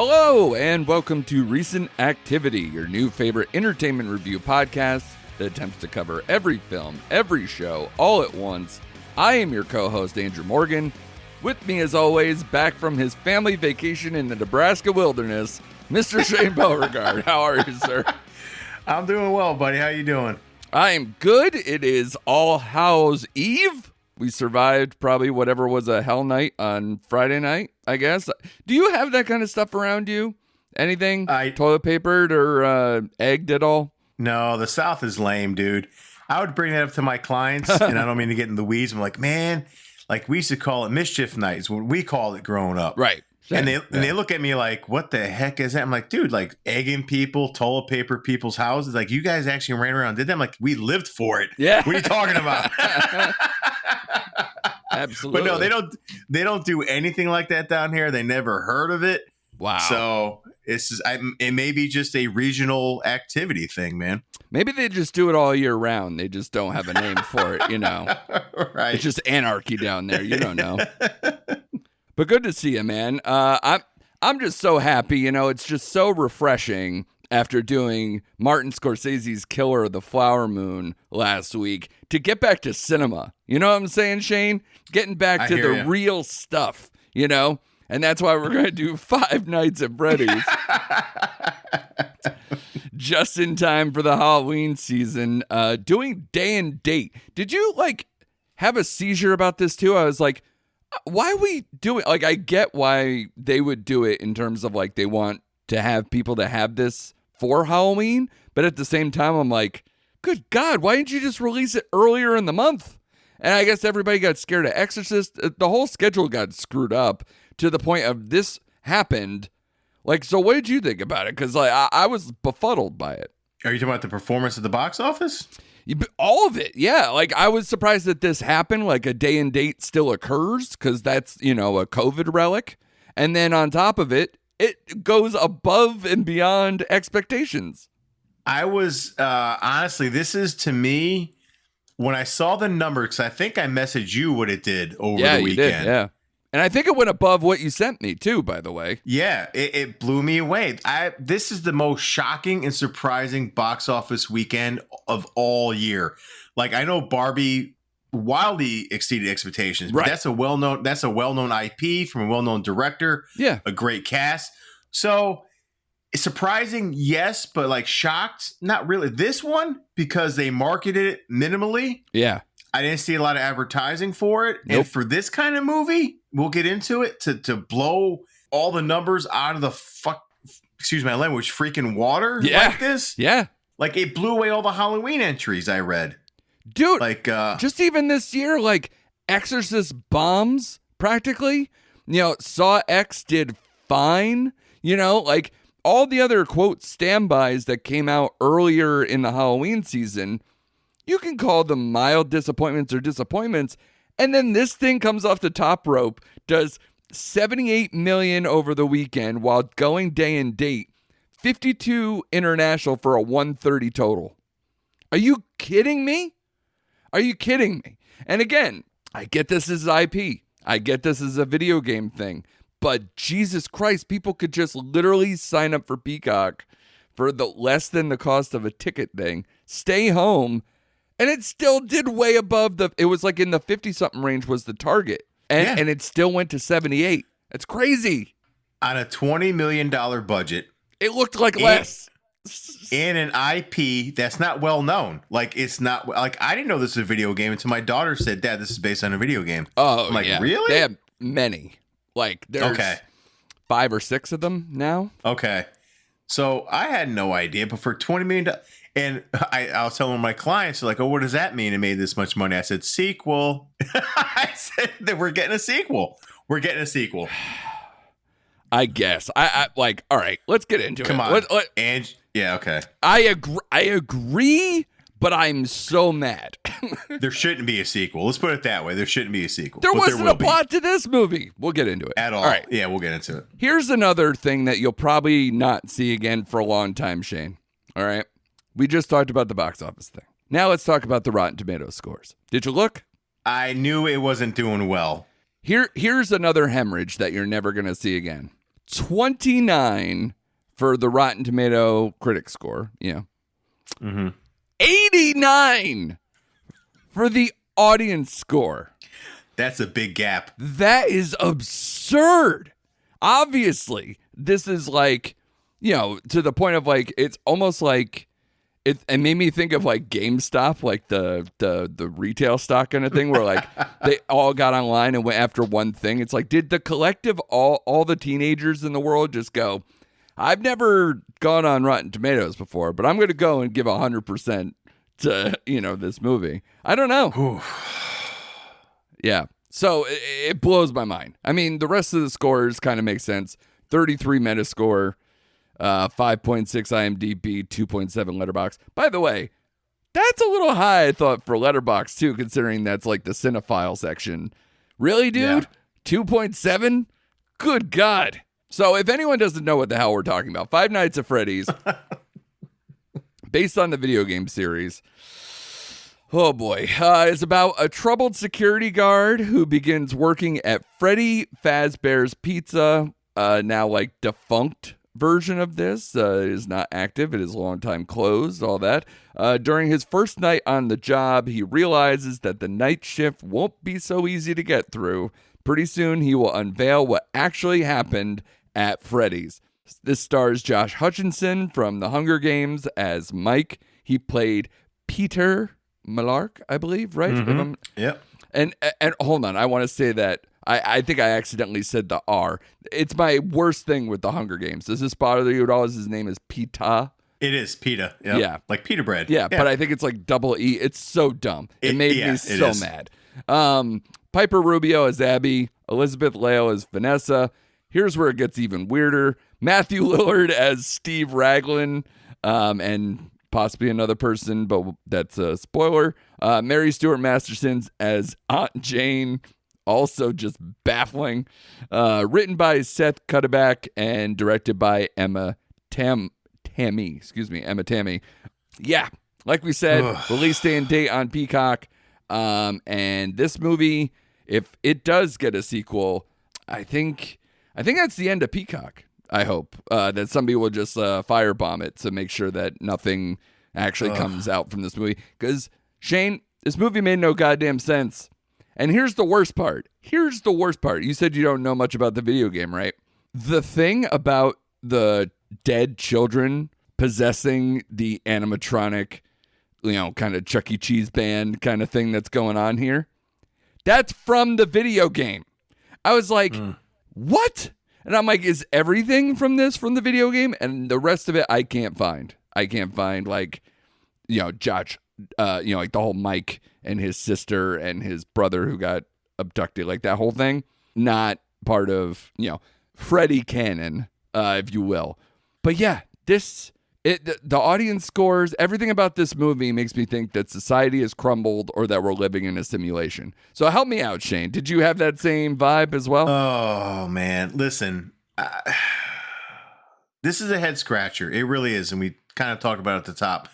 Hello, and welcome to Recent Activity, your new favorite entertainment review podcast that attempts to cover every film, every show, all at once. I am your co-host, Andrew Morgan. With me, as always, back from his family vacation in the Nebraska wilderness, Mr. Shane Beauregard. How are you, sir? I'm doing well, buddy. How you doing? I am good. It is All Hallows Eve. We survived probably whatever was a hell night on Friday night, I guess. Do you have that kind of stuff around you? Anything? Toilet papered or egged at all? No, the South is lame, dude. I would bring that up to my clients, and I don't mean to get in the weeds. I'm like, man, like we used to call it mischief nights, what we called it growing up. Right. And they look at me like, what the heck is that? I'm like, dude, like egging people, toilet paper people's houses. Like, you guys actually ran around and did that? I'm like, we lived for it. Yeah. What are you talking about? Absolutely. But no, they don't do anything like that down here. They never heard of it. Wow. So it may be just a regional activity thing, man. Maybe they just do it all year round. They just don't have a name for it, you know. Right. It's just anarchy down there. You don't know. But good to see you, man. I'm just so happy. You know, it's just so refreshing after doing Martin Scorsese's Killer of the Flower Moon last week to get back to cinema. You know what I'm saying, Shane? Getting back to the real stuff, you know? And that's why we're going to do Five Nights at Freddy's. Just in time for the Halloween season. Doing day and date. Did you, have a seizure about this, too? I was like, why we do it? Like, I get why they would do it in terms of, they want to have people to have this for Halloween. But at the same time, I'm like, good God, why didn't you just release it earlier in the month? And I guess everybody got scared of Exorcist. The whole schedule got screwed up to the point of this happened. So what did you think about it? Because I was befuddled by it. Are you talking about the performance at the box office? All of it, yeah. I was surprised that this happened. A day and date still occurs because that's, a COVID relic. And then on top of it, it goes above and beyond expectations. I was, honestly, this is to me, when I saw the number, because I think I messaged you what it did over the weekend. You did, yeah. And I think it went above what you sent me, too, by the way. Yeah, it blew me away. This is the most shocking and surprising box office weekend of all year. I know Barbie wildly exceeded expectations, but that's a well-known IP from a well-known director. Yeah. A great cast. So it's surprising, yes, but shocked, not really. This one, because they marketed it minimally. Yeah. I didn't see a lot of advertising for it. Nope. And for this kind of movie, we'll get into it, to blow all the numbers out of the excuse my language, freaking water like this. Yeah. It blew away all the Halloween entries I read. Dude, just even this year, Exorcist bombs, practically. Saw X did fine. All the other, quote, standbys that came out earlier in the Halloween season, you can call them mild disappointments or disappointments. And then this thing comes off the top rope, does $78 million over the weekend while going day and date, 52 international for a 130 total. Are you kidding me? Are you kidding me? And again, I get this as IP. I get this as a video game thing. But Jesus Christ, people could just literally sign up for Peacock for the less than the cost of a ticket thing, stay home, and it still did way above it was in the 50-something range was the target. And it still went to 78. That's crazy. On a $20 million budget. It looked like less. In an IP that's not well known. It's not, I didn't know this was a video game until my daughter said, Dad, this is based on a video game. Oh, I'm yeah. Really? They have many. There's 5 or 6 of them now. Okay. So I had no idea, but for $20 million, and I was telling my clients, oh, what does that mean? It made this much money. I said, sequel. I said that we're getting a sequel. We're getting a sequel. I guess. I all right, let's get into it. Come on. Yeah, okay. I agree, but I'm so mad. There shouldn't be a sequel. Let's put it that way. There shouldn't be a sequel. There wasn't a plot to this movie. We'll get into it. At all. All right. Yeah, we'll get into it. Here's another thing that you'll probably not see again for a long time, Shane. All right? We just talked about the box office thing. Now let's talk about the Rotten Tomatoes scores. Did you look? I knew it wasn't doing well. Here's another hemorrhage that you're never going to see again. 29 for the Rotten Tomato critic score. 89 for the audience score. That's a big gap. That is absurd. Obviously, this is like, to the point of like, it's almost like it made me think of like GameStop, like the retail stock kind of thing, where like they all got online and went after one thing. It's like, did the collective, all the teenagers in the world just go, I've never gone on Rotten Tomatoes before, but I'm going to go and give 100% to, this movie. I don't know. Yeah. So it blows my mind. I mean, the rest of the scores kind of make sense. 33 Metascore, 5.6 IMDb, 2.7 Letterboxd. By the way, that's a little high, I thought, for Letterboxd too, considering that's like the cinephile section. Really, dude? Yeah. 2.7? Good God. So if anyone doesn't know what the hell we're talking about, Five Nights at Freddy's, based on the video game series. Oh boy. It's about a troubled security guard who begins working at Freddy Fazbear's Pizza, now like defunct version of this. It is not active. It is long time closed, all that. During his first night on the job, he realizes that the night shift won't be so easy to get through. Pretty soon, he will unveil what actually happened at Freddy's. This stars Josh Hutcherson from The Hunger Games as Mike. He played Peter Malark, I believe, right? Mm-hmm. Yep. And hold on, I want to say that I think I accidentally said the R. It's my worst thing with The Hunger Games. Does this bother you at all? His name is Pita. It is Pita. Yep. Yeah. Like pita bread. Yeah, but I think it's like double E. It's so dumb. It made me so mad. Piper Rubio as Abby. Elizabeth Leo as Vanessa. Here's where it gets even weirder. Matthew Lillard as Steve Raglan, and possibly another person, but that's a spoiler. Mary Stuart Masterson as Aunt Jane, also just baffling. Written by Seth Cuddeback and directed by Emma Tammy. Yeah, like we said, release day and date on Peacock. And this movie, if it does get a sequel, I think that's the end of Peacock. I hope that somebody will just firebomb it to make sure that nothing actually comes out from this movie. Because, Shane, this movie made no goddamn sense. And here's the worst part. You said you don't know much about the video game, right? The thing about the dead children possessing the animatronic, kind of Chuck E. Cheese band kind of thing that's going on here, that's from the video game. I was like, what? And I'm like, is everything from the video game? And the rest of it, I can't find. Like, Josh, like the whole Mike and his sister and his brother who got abducted, like that whole thing, not part of, Freddy canon, if you will. But yeah, the audience scores, everything about this movie makes me think that society has crumbled or that we're living in a simulation. So help me out, Shane. Did you have that same vibe as well? Oh, man. Listen, this is a head scratcher. It really is. And we kind of talked about it at the top.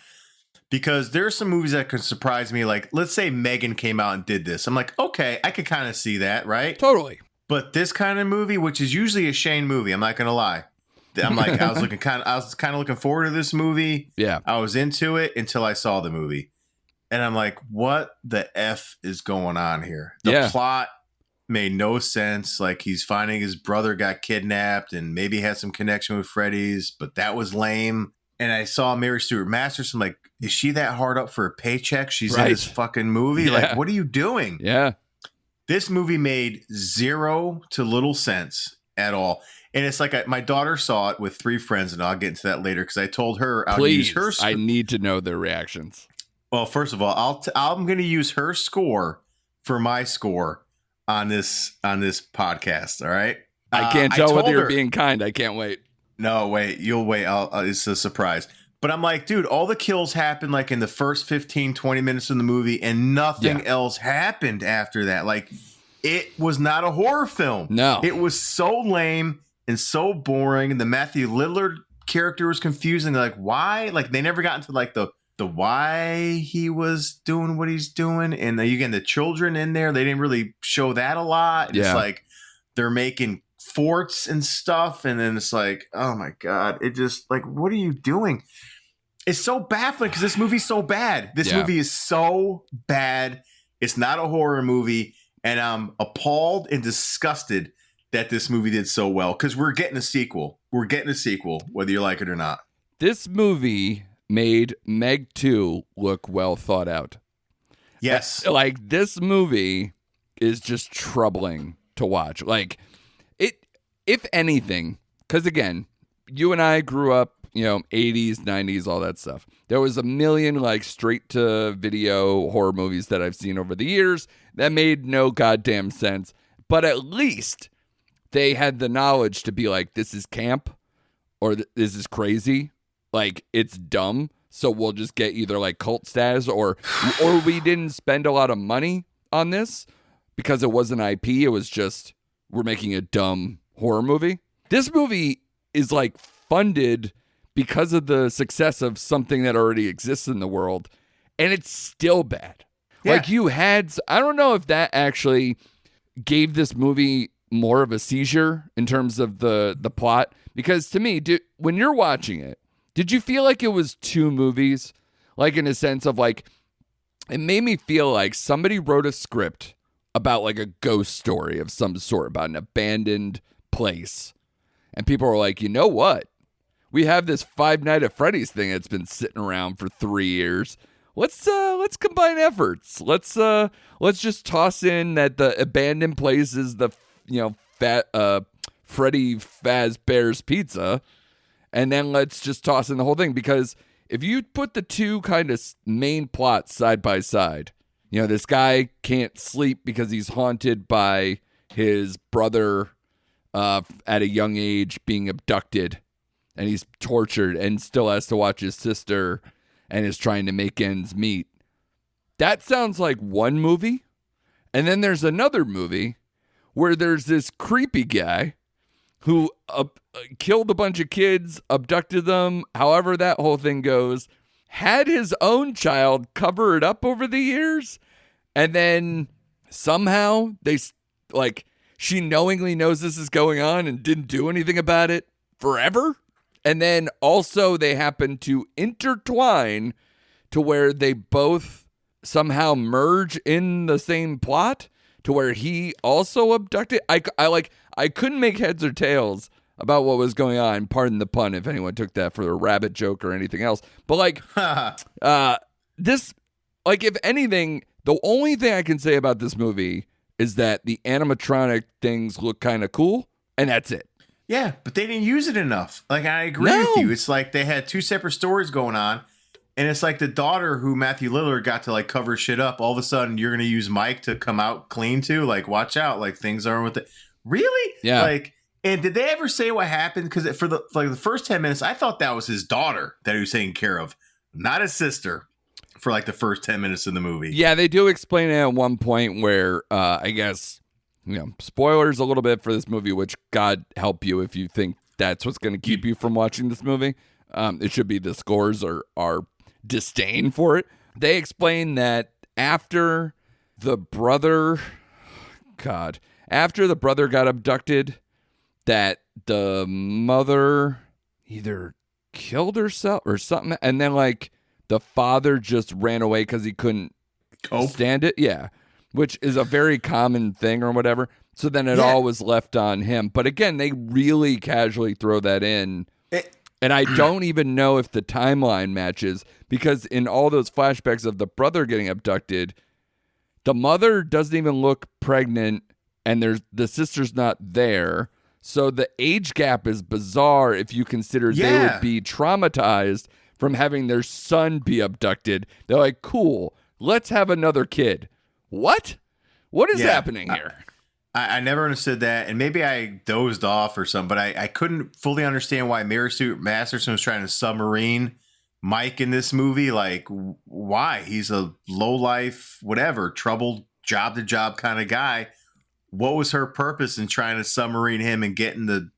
Because there are some movies that could surprise me. Like, let's say Megan came out and did this. I'm like, okay, I could kind of see that, right? Totally. But this kind of movie, which is usually a Shane movie, I'm not going to lie. I'm like, I was kind of looking forward to this movie. Yeah. I was into it until I saw the movie. And I'm like, what the F is going on here? The plot made no sense. Like, he's finding his brother got kidnapped and maybe had some connection with Freddy's, but that was lame. And I saw Mary Stuart Masterson. I'm like, is she that hard up for a paycheck? She's in this fucking movie. Yeah. Like, what are you doing? Yeah. This movie made zero to little sense at all. And it's like my daughter saw it with 3 friends, and I'll get into that later because I told her I'll use her. I need to know their reactions. Well, first of all, I'm going to use her score for my score on this podcast. All right. I can't tell whether you're being kind. I can't wait. No, wait. You'll wait. It's a surprise. But I'm like, dude, all the kills happened like in the first 15, 20 minutes of the movie, and nothing else happened after that. Like, it was not a horror film. No. It was so lame and so boring. And the Matthew Lillard character was confusing. Like, why? Like, they never got into like the why he was doing what he's doing. And again, the children in there, they didn't really show that a lot. It's like they're making forts and stuff, and then it's like, oh my god, it just like, what are you doing? It's so baffling because this movie's so bad. This movie is so bad. It's not a horror movie, and I'm appalled and disgusted that this movie did so well, because we're getting a sequel. We're getting a sequel, whether you like it or not. This movie made Meg 2 look well thought out. Yes. Like, this movie is just troubling to watch. Like, it, if anything, because again, you and I grew up, 80s, 90s, all that stuff. There was a million, like, straight-to-video horror movies that I've seen over the years that made no goddamn sense. But at least they had the knowledge to be like, this is camp, or this is crazy. Like, it's dumb, so we'll just get either like cult status or we didn't spend a lot of money on this because it wasn't IP. It was just, we're making a dumb horror movie. This movie is like funded because of the success of something that already exists in the world, and it's still bad. Yeah. Like, I don't know if that actually gave this movie more of a seizure in terms of the plot, because to me, when you're watching it, did you feel like it was two movies? Like, in a sense of like, it made me feel like somebody wrote a script about like a ghost story of some sort, about an abandoned place. And people were like, you know what? We have this Five Nights at Freddy's thing that's been sitting around for 3 years. Let's combine efforts. Let's just toss in that the abandoned place is the Freddy Fazbear's Pizza. And then let's just toss in the whole thing, because if you put the two kind of main plots side by side, this guy can't sleep because he's haunted by his brother at a young age being abducted, and he's tortured and still has to watch his sister and is trying to make ends meet. That sounds like one movie. And then there's another movie where there's this creepy guy who killed a bunch of kids, abducted them, however that whole thing goes, had his own child cover it up over the years, and then somehow she knowingly knows this is going on and didn't do anything about it forever. And then also they happen to intertwine to where they both somehow merge in the same plot, to where he also abducted. I couldn't make heads or tails about what was going on. Pardon the pun if anyone took that for a rabbit joke or anything else. But this, if anything, the only thing I can say about this movie is that the animatronic things look kind of cool, and that's it. Yeah, but they didn't use it enough. Like, I agree with you. It's like they had two separate stories going on. And it's like the daughter who Matthew Lillard got to like cover shit up. All of a sudden, you're going to use Mike to come out clean too. Like, watch out. Like, things aren't with it. Really? Yeah. Like, and did they ever say what happened? Because for the first 10 minutes, I thought that was his daughter that he was taking care of, not his sister, for like the first 10 minutes of the movie. Yeah, they do explain it at one point where I guess, spoilers a little bit for this movie, which God help you if you think that's what's going to keep you from watching this movie. It should be the scores or our disdain for it. They explain that after the brother got abducted, that the mother either killed herself or something, and then like the father just ran away because he couldn't stand it. Yeah, which is a very common thing or whatever. So then it all was left on him. But again, they really casually throw that in. And I don't even know if the timeline matches, because in all those flashbacks of the brother getting abducted, the mother doesn't even look pregnant, and the sister's not there. So the age gap is bizarre if you consider they would be traumatized from having their son be abducted. They're like, cool, let's have another kid. What? What is happening here? I never understood that, and maybe I dozed off or something, but I couldn't fully understand why Mary Sue Masterson was trying to submarine Mike in this movie. Like, why? He's a low-life, whatever, troubled, job-to-job kind of guy. What was her purpose in trying to submarine him and getting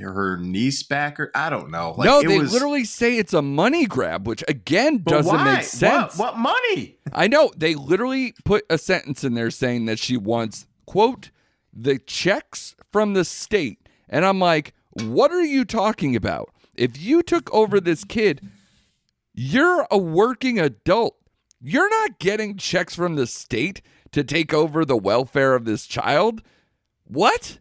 her niece back? Or I don't know. Like, no, they literally say it's a money grab, which, again, doesn't make sense. What money? I know. They literally put a sentence in there saying that she wants, quote, the checks from the state And I'm like, what are you talking about? If you took over this kid, you're a working adult. You're not getting checks from the state to take over the welfare of this child. What?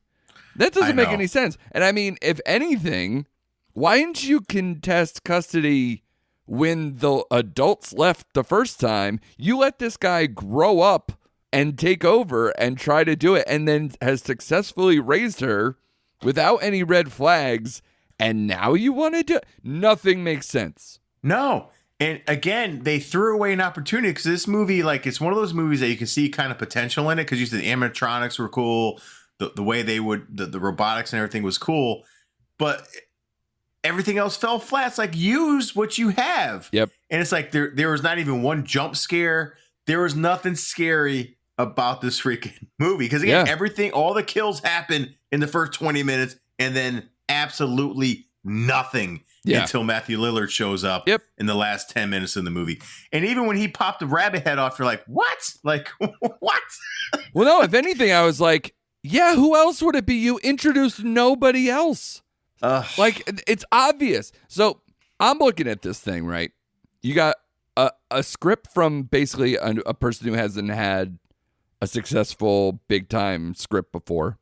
That doesn't make any sense. And I mean, if anything, why didn't you contest custody when the adults left the first time? You let this guy grow up and take over and try to do it, and then has successfully raised her without any red flags, and now you want to do it? Nothing makes sense. No. And again, they threw away an opportunity because this movie, like, it's one of those movies that you can see kind of potential in it because you said the animatronics were cool, the way they would, the robotics and everything was cool, but everything else fell flat. It's like, use what you have. Yep. And it's like there was not even one jump scare. There was nothing scary about this freaking movie because again, everything, all the kills happen in the first 20 minutes and then absolutely nothing until Matthew Lillard shows up in the last 10 minutes of the movie. And even when he popped the rabbit head off, you're like, what? Like, what? Well, no, if anything, I was like, yeah, who else would it be? You introduced nobody else. Like, it's obvious. So I'm looking at this thing, right? You got a script from basically a person who hasn't had a successful big time script before.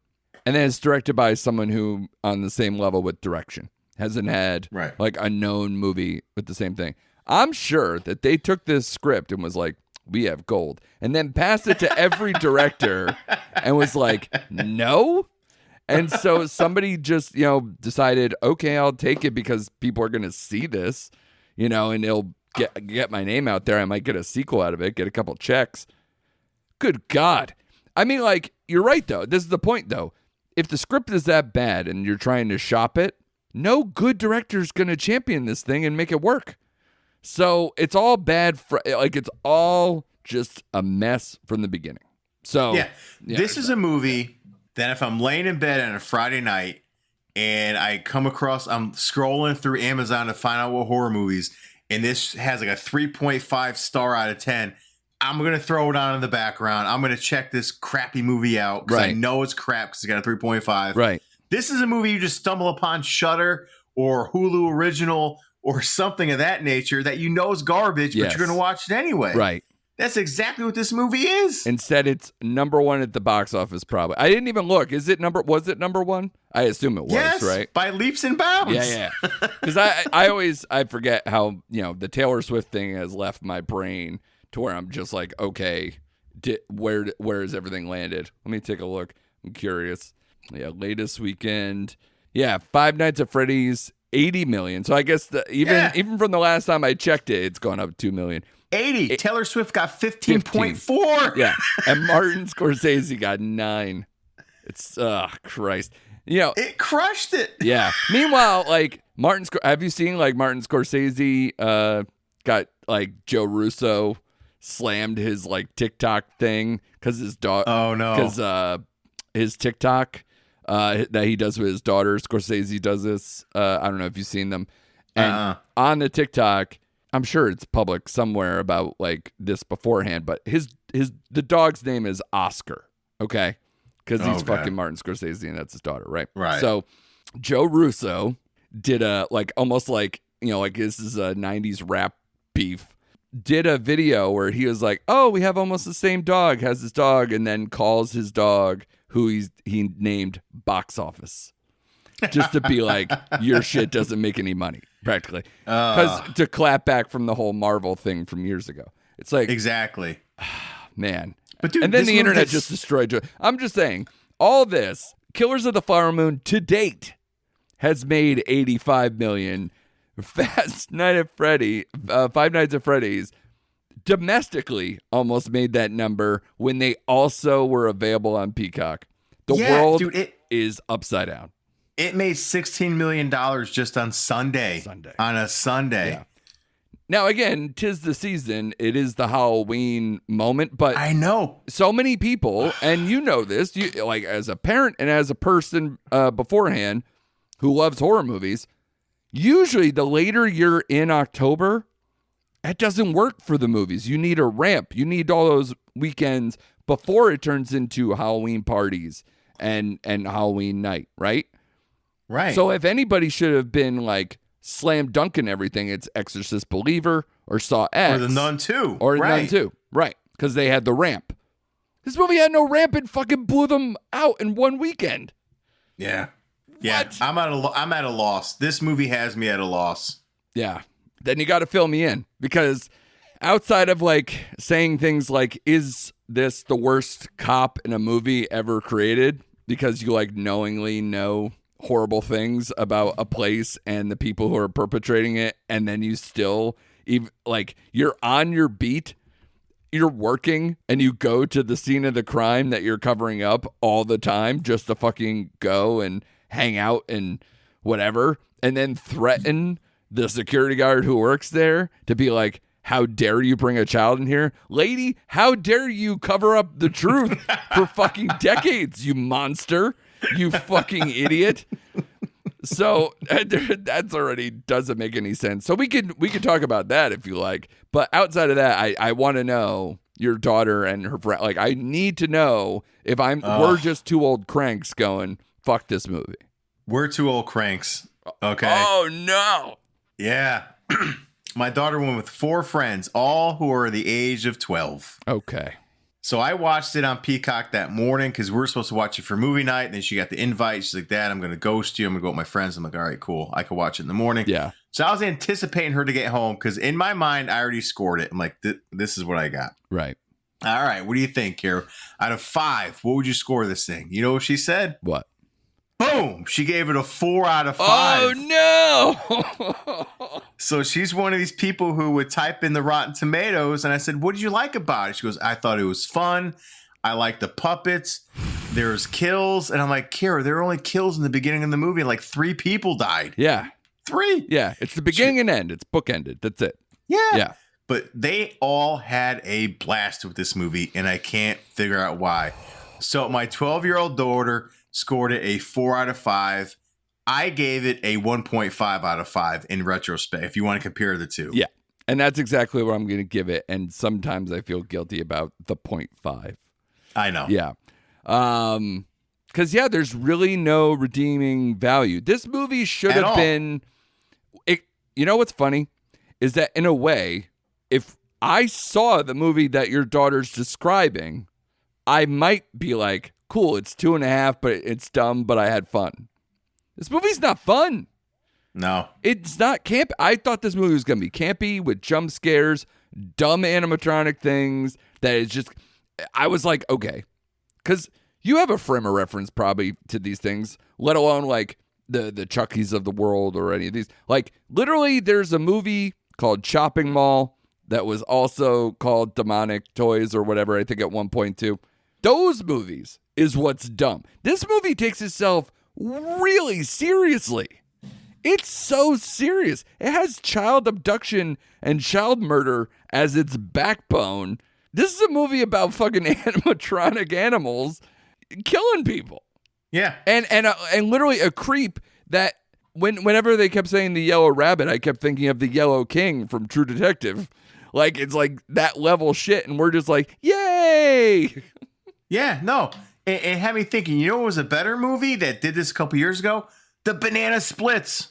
And then it's directed by someone who on the same level with direction. Hasn't had like a known movie with the same thing. I'm sure that they took this script and was like, we have gold, and then passed it to every director and was like, no. And so somebody just, decided, okay, I'll take it because people are going to see this, and it'll get my name out there. I might get a sequel out of it, get a couple checks. Good God. I mean, like, you're right, though. This is the point, though. If the script is that bad and you're trying to shop it, no good director's going to champion this thing and make it work. So it's all bad. It's all just a mess from the beginning. So this is a movie that if I'm laying in bed on a Friday night and I come across, I'm scrolling through Amazon to find out what horror movies, and this has like a 3.5 star out of 10, I'm going to throw it on in the background. I'm going to check this crappy movie out because I know it's crap because it's got a 3.5. Right. This is a movie you just stumble upon Shudder or Hulu Original or something of that nature that is garbage, but you're going to watch it anyway. Right. That's exactly what this movie is. Instead, it's number one at the box office, probably. I didn't even look. Was it number one? I assume it was, right? By leaps and bounds. Yeah. Because I forget how, the Taylor Swift thing has left my brain to where I'm just like, okay, where has everything landed? Let me take a look. I'm curious. Yeah, latest weekend. Yeah, Five Nights at Freddy's, 80 million. So I guess even from the last time I checked it, it's gone up 2 million. 80. Taylor Swift got 15.4. Yeah, and Martin Scorsese got 9. It's Christ. It crushed it. Yeah. Meanwhile, like have you seen like Martin Scorsese got like Joe Russo slammed his like TikTok thing because his daughter. Oh no. Because his TikTok that he does with his daughter, Scorsese does this. I don't know if you've seen them. And on the TikTok, I'm sure it's public somewhere about like this beforehand, but the dog's name is Oscar. Okay. Because he's fucking Martin Scorsese and that's his daughter, right? Right. So Joe Russo did almost like this is a 90s rap beef. Did a video where he was like, oh, we have almost the same dog, has his dog, and then calls his dog, who he named Box Office. Just to be like, your shit doesn't make any money, practically. Because to clap back from the whole Marvel thing from years ago. It's like... Exactly. Man. But dude, and then the internet just destroyed it. I'm just saying, all this, Killers of the Flower Moon to date has made $85 million. Five Nights at Freddy's domestically almost made that number when they also were available on Peacock. The world is upside down. It made $16 million just on Sunday. On a Sunday. Yeah. Now, again, 'tis the season. It is the Halloween moment, but I know so many people, and this, like as a parent and as a person beforehand who loves horror movies. Usually, the later you're in October, that doesn't work for the movies. You need a ramp. You need all those weekends before it turns into Halloween parties and Halloween night, right? Right. So if anybody should have been like slam dunking everything, it's Exorcist Believer or Saw X. Or The Nun 2. Or Nun 2. Right. Because they had the ramp. This movie had no ramp and fucking blew them out in one weekend. Yeah. Yeah. What? I'm at a loss. This movie has me at a loss. Yeah. Then you got to fill me in, because outside of like saying things like, is this the worst cop in a movie ever created? Because you like knowingly know horrible things about a place and the people who are perpetrating it. And then you still even like you're on your beat. You're working and you go to the scene of the crime that you're covering up all the time just to fucking go and hang out and whatever, and then threaten the security guard who works there to be like, how dare you bring a child in here? Lady, how dare you cover up the truth for fucking decades, you monster, you fucking idiot. So that's already doesn't make any sense. So we could talk about that if you like. But outside of that, I want to know your daughter and her friend. Like, I need to know if we're just two old cranks going, fuck this movie. We're two old cranks. Okay. Oh, no. Yeah. My daughter went with 4 friends, all who are the age of 12. Okay. So I watched it on Peacock that morning because we were supposed to watch it for movie night. And then she got the invite. She's like, Dad, I'm going to ghost you. I'm going to go with my friends. I'm like, all right, cool. I could watch it in the morning. Yeah. So I was anticipating her to get home because in my mind, I already scored it. I'm like, this is what I got. Right. All right. What do you think, Kara? Out of 5, what would you score this thing? You know what she said? What? Boom. She gave it a 4 out of 5. Oh, no. So she's one of these people who would type in the Rotten Tomatoes. And I said, what did you like about it? She goes, I thought it was fun. I like the puppets. There's kills. And I'm like, Kara, there are only kills in the beginning of the movie. And like 3 people died. Yeah. 3. Yeah. It's the beginning and end. It's bookended. That's it. Yeah. Yeah. But they all had a blast with this movie. And I can't figure out why. So my 12-year-old daughter scored it a 4 out of 5. I gave it a 1.5 out of 5 in retrospect, if you want to compare the two. Yeah. And that's exactly what I'm going to give it. And sometimes I feel guilty about the 0.5. I know. Yeah. Because, yeah, there's really no redeeming value. This movie should have been... You know what's funny? Is that, in a way, if I saw the movie that your daughter's describing, I might be like, cool, it's 2.5, but it's dumb, but I had fun. This movie's not fun. No. It's not camp. I thought this movie was going to be campy with jump scares, dumb animatronic things that is just, I was like, okay. Because you have a frame of reference probably to these things, let alone like the Chuckies of the world or any of these. Like literally there's a movie called Chopping Mall that was also called Demonic Toys or whatever, I think at 1.2. Those movies is what's dumb. This movie takes itself really seriously. It's so serious. It has child abduction and child murder as its backbone. This is a movie about fucking animatronic animals killing people. Yeah. And literally a creep that whenever they kept saying the yellow rabbit, I kept thinking of the Yellow King from True Detective. Like, it's like that level shit. And we're just like, yay. Yeah, no. It had me thinking, you know what was a better movie that did this a couple years ago? The Banana Splits.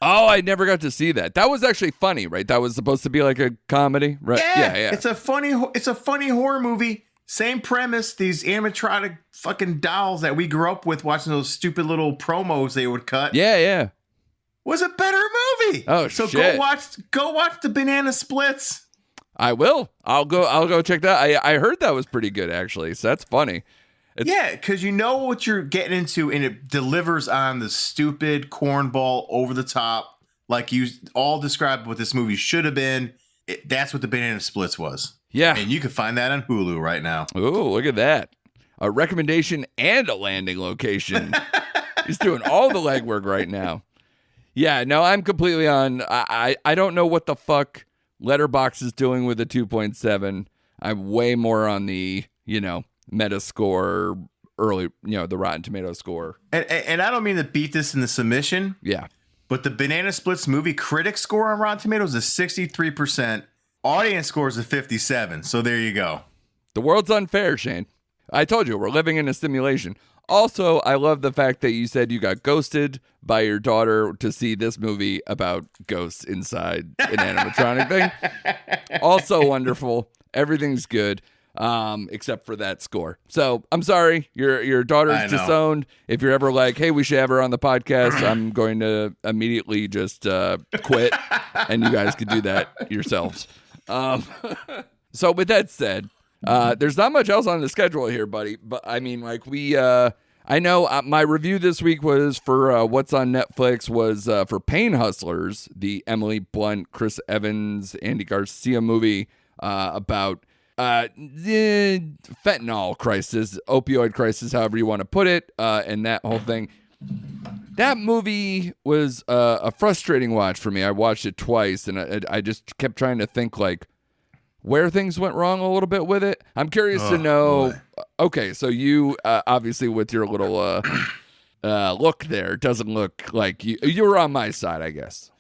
Oh, I never got to see that. That was actually funny, right? That was supposed to be like a comedy, right? Yeah. It's a funny horror movie. Same premise. These animatronic fucking dolls that we grew up with watching those stupid little promos they would cut. Yeah. Was a better movie. Oh, so shit. go watch the Banana Splits. I will. I'll go check that. I heard that was pretty good actually. So that's funny. Yeah, because you know what you're getting into, and it delivers on the stupid cornball over the top, like you all described what this movie should have been. That's what the Banana Splits was. Yeah, and you can find that on Hulu right now. Oh, look at that! A recommendation and a landing location. He's doing all the legwork right now. Yeah, no, I'm completely on. I don't know what the fuck Letterboxd is doing with a 2.7. I'm way more on the Metascore, early, the Rotten Tomato score. And I don't mean to beat this in the submission. Yeah. But the Banana Splits movie critic score on Rotten Tomatoes is 63%. Audience scores is 57%. So there you go. The world's unfair, Shane. I told you, we're living in a simulation. Also, I love the fact that you said you got ghosted by your daughter to see this movie about ghosts inside an animatronic thing. Also wonderful. Everything's good, except for that score. So I'm sorry, your daughter's disowned. If you're ever like, hey, we should have her on the podcast, I'm going to immediately just quit, and you guys can do that yourselves. So with that said, there's not much else on the schedule here, buddy. But I mean, like I know my review this week was for what's on Netflix was for Pain Hustlers, the Emily Blunt, Chris Evans, Andy Garcia movie about the fentanyl crisis, opioid crisis, however you want to put it, and that whole thing. That movie was a frustrating watch for me. I watched it twice, and I just kept trying to think like where things went wrong a little bit with it. I'm curious to know. Boy. Okay, so you obviously with your little look there, doesn't look like you were on my side, I guess.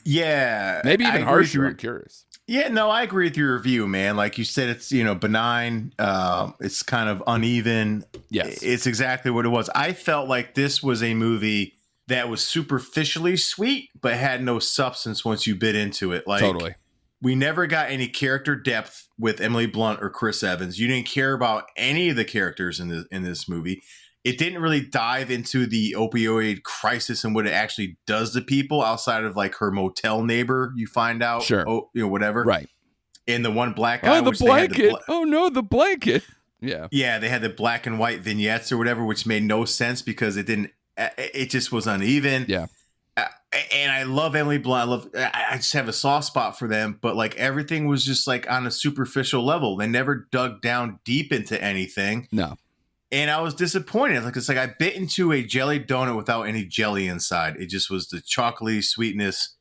Yeah, maybe even harsher. I'm curious. Yeah, no, I agree with your review, man. Like you said, it's benign. It's kind of uneven. Yes, it's exactly what it was. I felt like this was a movie that was superficially sweet, but had no substance once you bit into it. Like totally. We never got any character depth with Emily Blunt or Chris Evans. You didn't care about any of the characters in this movie. It didn't really dive into the opioid crisis and what it actually does to people outside of like her motel neighbor. You find out, sure, whatever, right? And the one black guy, the blanket. Oh no, the blanket. Yeah, they had the black and white vignettes or whatever, which made no sense because it didn't. It just was uneven. Yeah. And I love Emily Blunt. I just have a soft spot for them, but like everything was just like on a superficial level. They never dug down deep into anything. No. And I was disappointed. Like, it's like I bit into a jelly donut without any jelly inside. It just was the chocolatey sweetness,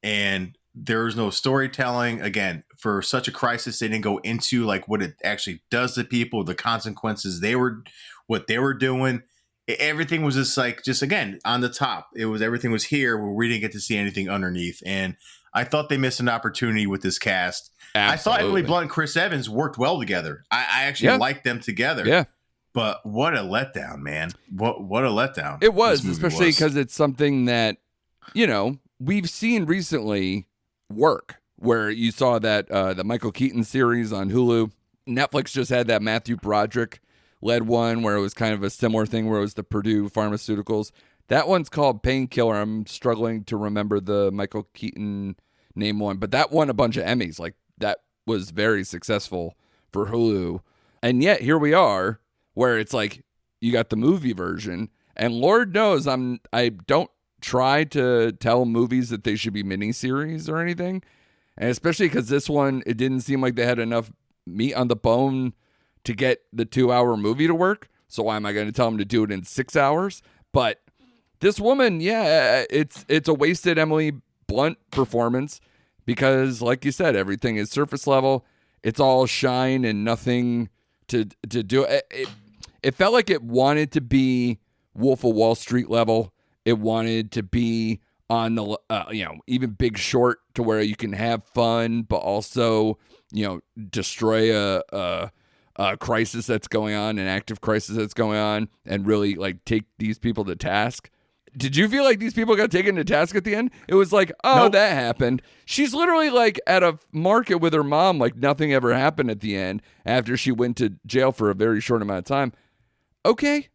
and there was no storytelling. Again, for such a crisis, they didn't go into like what it actually does to people, the consequences what they were doing. Everything was just again on the top. Everything was here where we didn't get to see anything underneath, and I thought they missed an opportunity with this cast. Absolutely. I thought Emily Blunt and Chris Evans worked well together. I actually liked them together. Yeah, but what a letdown, man! What a letdown it was, especially because it's something that we've seen recently work. Where you saw that the Michael Keaton series on Hulu, Netflix just had that Matthew Broderick led one where it was kind of a similar thing where it was the Purdue Pharmaceuticals. That one's called Painkiller. I'm struggling to remember the Michael Keaton name one, but that won a bunch of Emmys. Like that was very successful for Hulu. And yet here we are where it's like you got the movie version, and Lord knows I don't try to tell movies that they should be miniseries or anything. And especially because this one, it didn't seem like they had enough meat on the bone to get the 2-hour movie to work. So why am I going to tell them to do it in 6 hours? But this woman, it's a wasted Emily Blunt performance because, like you said, everything is surface level. It's all shine and nothing to do. It felt like it wanted to be Wolf of Wall Street level. It wanted to be on the even Big Short to where you can have fun, but also destroy a crisis that's going on, an active crisis that's going on, and really like take these people to task. Did you feel like these people got taken to task at the end? It was like, nope. That happened. She's literally like at a market with her mom, like nothing ever happened at the end after she went to jail for a very short amount of time. Okay.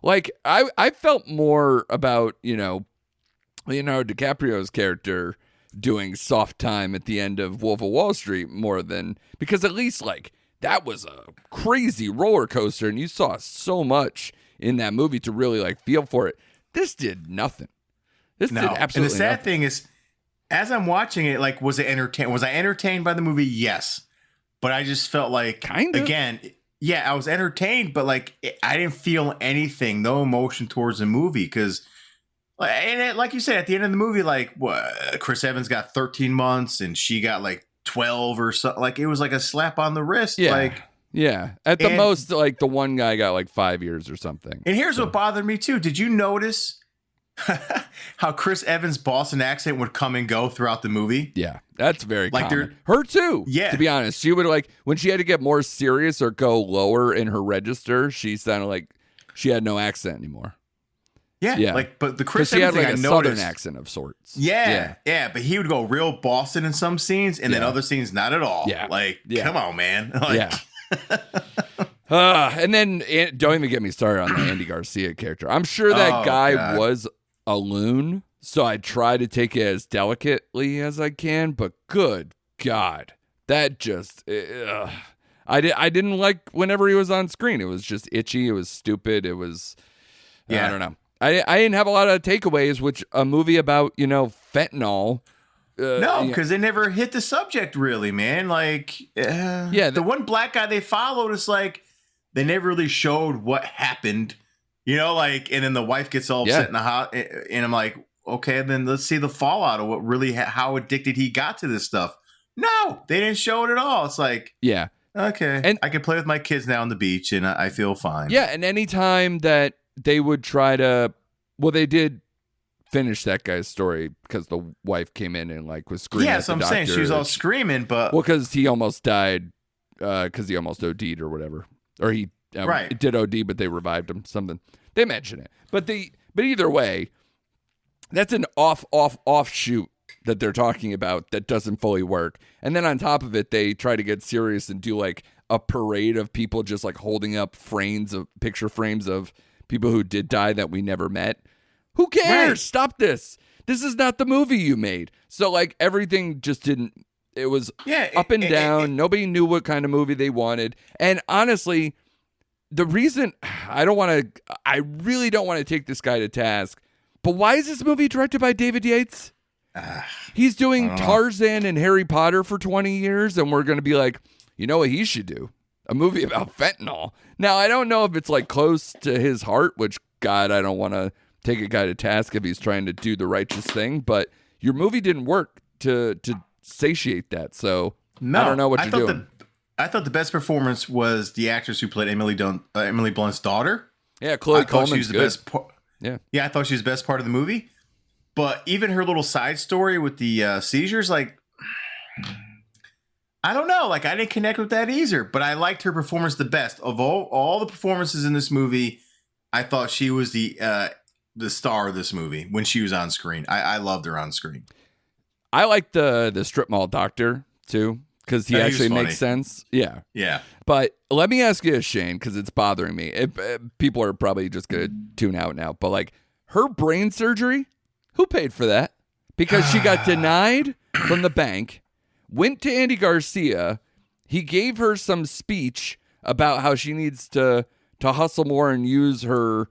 Like I felt more about, Leonardo DiCaprio's character doing soft time at the end of Wolf of Wall Street more than, because at least like that was a crazy roller coaster and you saw so much in that movie to really like feel for it. This did nothing. This did absolutely nothing. And the sad thing is, as I'm watching it, like, was I entertained by the movie? Yes. But I just felt like, again, I was entertained, but like, I didn't feel anything, no emotion towards the movie. Because, like you said, at the end of the movie, like, Chris Evans got 13 months and she got like 12 or something. Like, it was like a slap on the wrist. Yeah. Like, yeah. At the most, like, the one guy got like 5 years or something. And here's what bothered me, too. Did you notice how Chris Evans' Boston accent would come and go throughout the movie? Yeah, that's very common. Her too. Yeah, to be honest, she would like when she had to get more serious or go lower in her register. She sounded like she had no accent anymore. Yeah. Like, but the Chris Evans thing, had like a southern accent of sorts. Yeah. But he would go real Boston in some scenes, and then other scenes not at all. Yeah. Like, come on, man. Like, and then don't even get me started on the Andy Garcia character. I'm sure that guy was a loon, so I try to take it as delicately as I can, but good God, that just I didn't like whenever he was on screen. It was just itchy, it was stupid, it was I don't know. I didn't have a lot of takeaways, which a movie about, fentanyl. No, because they never hit the subject really, man. Like, the one black guy they followed is like, they never really showed what happened, like, and then the wife gets all upset in the house, and I'm like, okay, then let's see the fallout of what really, how addicted he got to this stuff. No, they didn't show it at all. It's like, okay, and I can play with my kids now on the beach, and I feel fine. Yeah, and anytime that they would try to, they did finish that guy's story because the wife came in and like was screaming. Yeah, so I'm saying she was all screaming, but because he almost died, because he almost OD'd or whatever, or he did OD, but they revived him. Something they mention it, but either way, that's an offshoot that they're talking about that doesn't fully work. And then on top of it, they try to get serious and do like a parade of people just like holding up picture frames of people who did die that we never met. Who cares? Right. Stop this. This is not the movie you made. So like everything just didn't, it was up and down. Nobody knew what kind of movie they wanted. And honestly, the reason I really don't want to take this guy to task, but why is this movie directed by David Yates? He's doing Tarzan and Harry Potter for 20 years. And we're going to be like, you know what he should do? A movie about fentanyl. Now, I don't know if it's like close to his heart, which God, I don't want to take a guy to task if he's trying to do the righteous thing, but your movie didn't work to satiate that. So I don't know what you're doing. I thought the best performance was the actress who played Emily Blunt's daughter. Yeah, Chloe Coleman's the best part. Yeah, I thought she was the best part of the movie. But even her little side story with the seizures, like, I don't know. Like, I didn't connect with that either. But I liked her performance the best. Of all the performances in this movie, I thought she was the star of this movie when she was on screen. I loved her on screen. I like the strip mall doctor, too, because he actually makes sense. Yeah. Yeah. But let me ask you, Shane, because it's bothering me. People are probably just going to tune out now. But, like, her brain surgery, who paid for that? Because she got denied from the bank, went to Andy Garcia. He gave her some speech about how she needs to hustle more and use her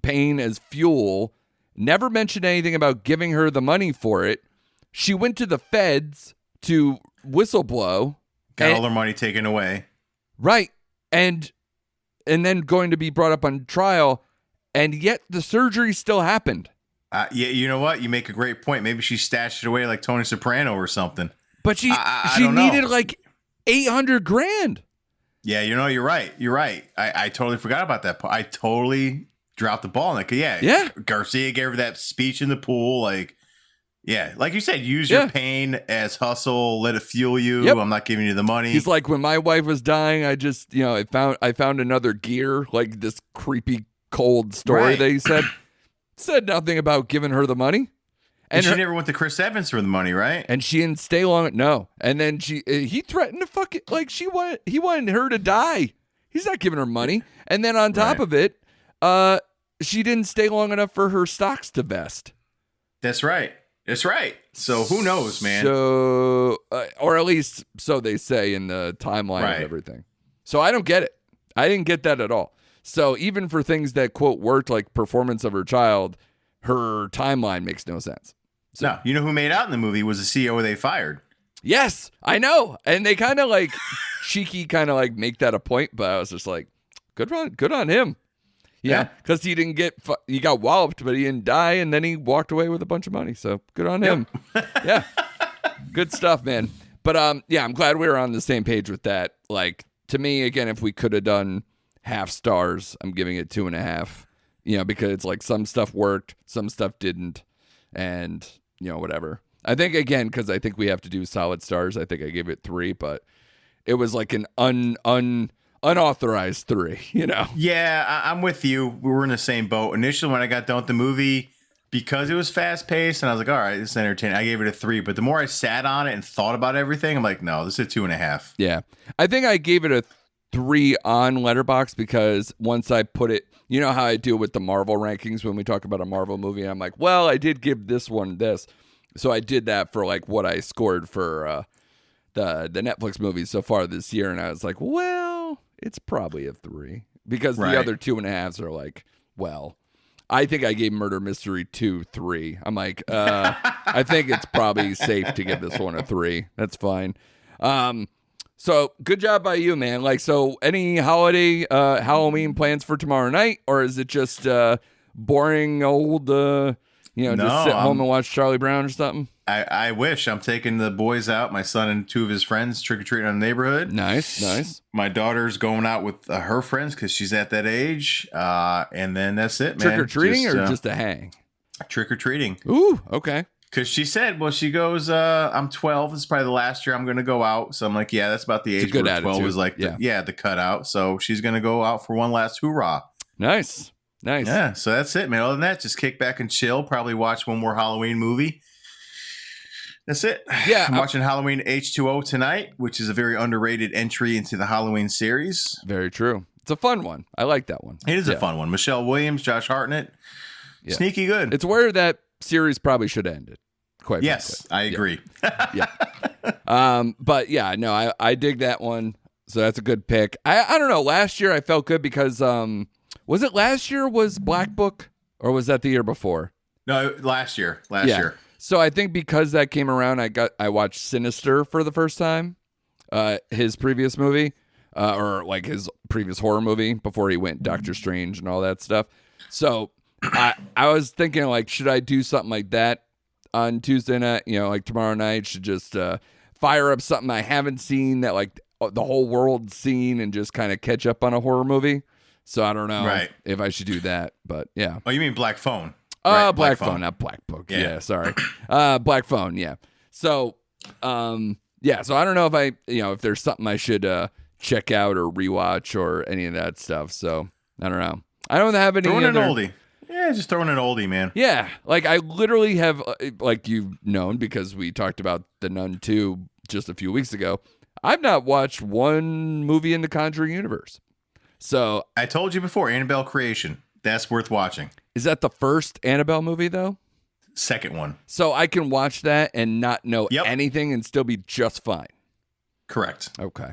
pain as fuel. Never mentioned anything about giving her the money for it. She went to the feds to whistleblow. Got all her money taken away. Right. And then going to be brought up on trial. And yet the surgery still happened. You know what? You make a great point. Maybe she stashed it away like Tony Soprano or something. But she needed like $800,000. Yeah, you're right. You're right. I totally forgot about that part. I totally dropped the ball. Like, yeah. Garcia gave her that speech in the pool. Like, yeah, like you said, use your pain as hustle. Let it fuel you. Yep. I'm not giving you the money. He's like, when my wife was dying, I just, I found another gear, like this creepy cold story that he said nothing about giving her the money. And she never went to Chris Evans for the money, right? And she didn't stay long. No. And then he threatened to fuck it. Like he wanted her to die. He's not giving her money. And then on top of it, she didn't stay long enough for her stocks to vest. That's right. That's right. So who knows, man? So, or at least so they say in the timeline of everything. So I don't get it. I didn't get that at all. So even for things that, quote, worked, like performance of her child, her timeline makes no sense. So, no, you know who made out in the movie was the CEO they fired. Yes, I know. And they kind of like cheeky kind of like make that a point, but I was just like, good on him. Yeah, because he got walloped, but he didn't die, and then he walked away with a bunch of money. So good on him. Yeah, good stuff, man. But I'm glad we were on the same page with that. Like, to me, again, if we could have done half stars, I'm giving it 2.5. Because it's like some stuff worked, some stuff didn't, and whatever. I think again, because I think we have to do solid stars. I think I gave it 3, but it was like an unauthorized 3, Yeah, I'm with you. We were in the same boat. Initially, when I got done with the movie, because it was fast paced, and I was like, all right, this is entertaining, I gave it a 3. But the more I sat on it and thought about everything, I'm like, no, this is a 2.5. Yeah. I think I gave it a 3 on Letterboxd because once I put it, you know how I do with the Marvel rankings when we talk about a Marvel movie, and I'm like, well, I did give this one this. So I did that for like what I scored for the Netflix movies so far this year, and I was like, well, it's probably a 3 because the other 2.5s are like, well, I think I gave Murder Mystery 2 3. I'm like, I think it's probably safe to give this one a 3. That's fine. So good job by you, man. Like, so any holiday Halloween plans for tomorrow night, or is it just boring old just sit home and watch Charlie Brown or something? I wish. I'm taking the boys out, my son and 2 of his friends, trick-or-treating in the neighborhood. Nice. My daughter's going out with her friends because she's at that age. And then that's it, man. Trick-or-treating or just a hang? Trick-or-treating. Ooh, okay. Because she said, well, she goes, I'm 12. This is probably the last year I'm going to go out. So I'm like, yeah, that's about the age where 12 is like, the cutout. So she's going to go out for one last hoorah. Nice. Yeah, so that's it, man. Other than that, just kick back and chill. Probably watch one more Halloween movie. That's it. Yeah, I'm watching Halloween H2O tonight, which is a very underrated entry into the Halloween series. Very true. It's a fun one. I like that one. It is a fun one. Michelle Williams, Josh Hartnett. Yeah. Sneaky good. It's where that series probably should have ended. Quite yes, frankly. I agree. Yeah. But yeah, no, I dig that one. So that's a good pick. I don't know. Last year I felt good because was it last year was Black Book or was that the year before? No, last year. Last year. So I think because that came around, I watched Sinister for the first time, his previous movie, or like his previous horror movie before he went Doctor Strange and all that stuff. So I was thinking like, should I do something like that on Tuesday night? Like tomorrow night, should just fire up something I haven't seen that like the whole world's seen and just kind of catch up on a horror movie. So I don't know if I should do that, but yeah. Oh, you mean Black Phone? Right? Black Phone, not Black Book. Yeah, sorry. Black Phone, yeah. So, so I don't know if if there's something I should check out or rewatch or any of that stuff. So, I don't know. I don't have any Throwing an oldie. Yeah, just throwing an oldie, man. Yeah, like I literally have, like you've known because we talked about The Nun 2 just a few weeks ago. I've not watched one movie in the Conjuring universe. So I told you before, Annabelle Creation. That's worth watching. Is that the first Annabelle movie, though? Second one. So I can watch that and not know anything and still be just fine. Correct. Okay.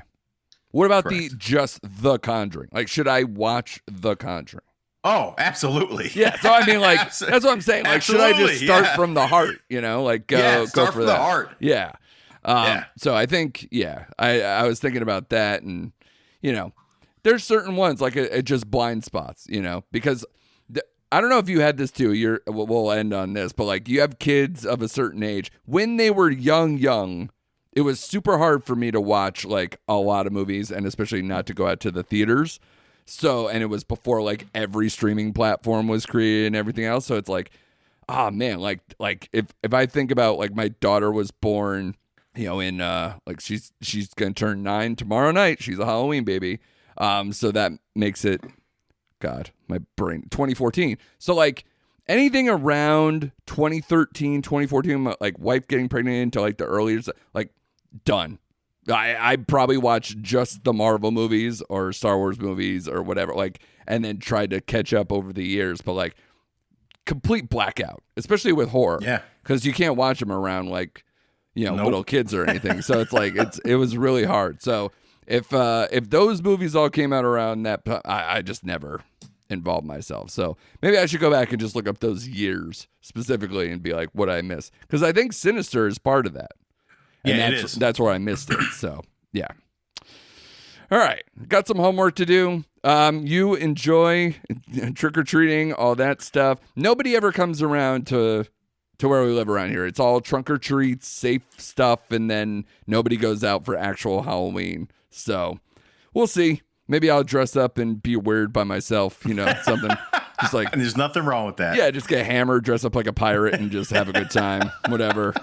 What about just The Conjuring? Like, should I watch The Conjuring? Oh, absolutely. Yeah. So I mean, like, that's what I'm saying. Like, should I just start from the heart? Like, go start for from that. the heart. Yeah. So I think, I was thinking about that, and there's certain ones like it just blind spots, because I don't know if you had this too. We'll end on this, but like you have kids of a certain age. When they were young, it was super hard for me to watch like a lot of movies, and especially not to go out to the theaters. So, and it was before like every streaming platform was created and everything else. So it's like, oh man, like if I think about like my daughter was born, in like she's gonna turn 9 tomorrow night. She's a Halloween baby. So that makes it, God, my brain, 2014. So like anything around 2013, 2014, like wife getting pregnant into like the earlier, like done. I probably watched just the Marvel movies or Star Wars movies or whatever, like, and then tried to catch up over the years, but like complete blackout, especially with horror. Yeah. Cause you can't watch them around like, little kids or anything. So it's like, it was really hard. So if those movies all came out around that, I just never involved myself. So maybe I should go back and just look up those years specifically and be like, what I miss? Because I think Sinister is part of that. And that's where I missed it. So yeah. All right. Got some homework to do. You enjoy trick-or-treating, all that stuff. Nobody ever comes around to where we live around here. It's all trunk or treats, safe stuff, and then nobody goes out for actual Halloween. So we'll see. Maybe I'll dress up and be weird by myself, something just like. And there's nothing wrong with that. Yeah, just get hammered, dress up like a pirate, and just have a good time. Whatever.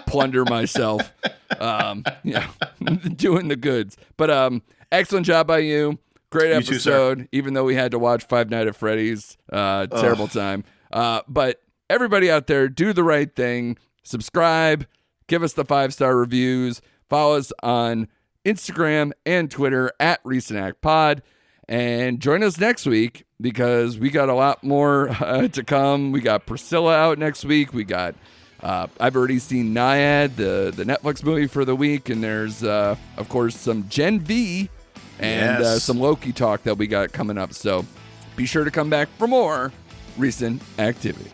Plunder myself. Doing the goods. But Excellent job by you. Great episode, too, even though we had to watch Five Nights at Freddy's. Terrible time. But everybody out there, do the right thing. Subscribe. Give us the 5-star reviews. Follow us on Instagram and Twitter at RecentActPod. And join us next week because we got a lot more to come. We got Priscilla out next week. We got, I've already seen Naiad, the Netflix movie for the week. And there's, of course, some Gen V and some Loki talk that we got coming up. So be sure to come back for more recent activity.